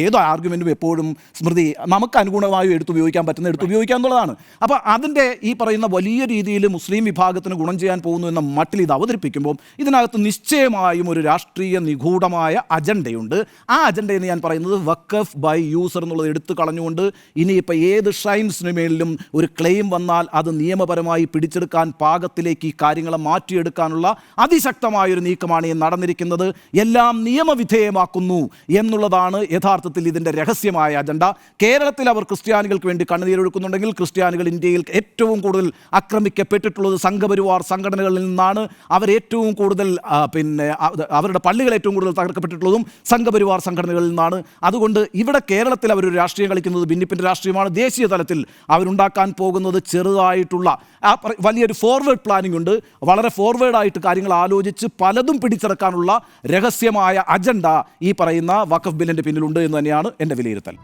ഏത് ആർഗ്യുമെൻറ്റും എപ്പോഴും സ്മൃതി നമുക്ക് അനുഗുണമായി എടുത്തുപയോഗിക്കാൻ പറ്റുന്ന എടുത്തുപയോഗിക്കുക എന്നുള്ളതാണ്. അപ്പോൾ അതിൻ്റെ ഈ പറയുന്ന വലിയ രീതിയിൽ മുസ്ലിം വിഭാഗത്തിന് ഗുണം ചെയ്യാൻ പോകുന്നു എന്ന മട്ടിൽ ഇത് അവതരിപ്പിക്കുമ്പോൾ ഇതിനകത്ത് നിശ്ചയമായും ഒരു രാഷ്ട്രീയ നിഗൂഢമായ അജണ്ടയുണ്ട്. ആ അജണ്ടയെന്ന് ഞാൻ പറയുന്നത് വഖഫ് ബൈ യൂസർ എന്നുള്ളത് എടുത്തു കളഞ്ഞുകൊണ്ട് ഇനിയിപ്പോൾ ഏത് ഷൈൻസിന് മേലിലും ഒരു ക്ലെയിം വന്നാൽ അത് നിയമപരമായി പിടിച്ചെടുക്കാൻ പാകത്തിലേക്ക് ഈ കാര്യങ്ങളെ മാറ്റിയെടുക്കാനുള്ള അതിശക്തമായൊരു നീക്കമാണ് ഈ നടന്നിരിക്കുന്നത്. എല്ലാം നിയമവിധേയമാക്കുന്നു എന്നുള്ളതാണ് യഥാർത്ഥത്തിൽ ഇതിൻ്റെ രഹസ്യമായ അജണ്ട. കേരളത്തിൽ അവർ ക്രിസ്ത്യാനികൾക്ക് വേണ്ടി കണ്ണുനീരൊഴുക്കുന്നുണ്ടെങ്കിൽ ക്രിസ്ത്യാനികൾ ഇന്ത്യയിൽ ഏറ്റവും കൂടുതൽ ആക്രമിക്കപ്പെട്ടിട്ടുള്ളത് സംഘപരിവാർ സംഘടനകളിൽ നിന്നാണ്. അവരേറ്റവും കൂടുതൽ അവരുടെ പള്ളികൾ ഏറ്റവും കൂടുതൽ തകർക്കപ്പെട്ടിട്ടുള്ളതും സംഘപരിവാർ സംഘടനകളിൽ നിന്നാണ്. അതുകൊണ്ട് ഇവിടെ കേരളത്തിൽ അവരൊരു രാഷ്ട്രീയം കളിക്കുന്നത് ഭിന്നിപ്പിൻ്റെ രാഷ്ട്രീയമാണ്. ദേശീയ തലത്തിൽ അവരുണ്ടാക്കാൻ പോകുന്നത് ചെറുതായിട്ടുള്ള വലിയൊരു ഫോർവേഡ് പ്ലാനിംഗ് ഉണ്ട്. വളരെ ഫോർവേഡായിട്ട് കാര്യങ്ങൾ ആലോചിച്ച് പലതും പിടിച്ചെടുക്കാനുള്ള രഹസ്യമായ അജണ്ട ഈ പറയുന്ന വഖഫ് ബില്ലിൻ്റെ പിന്നിലുണ്ട് എന്ന് തന്നെയാണ് എൻ്റെ വിലയിരുത്തൽ.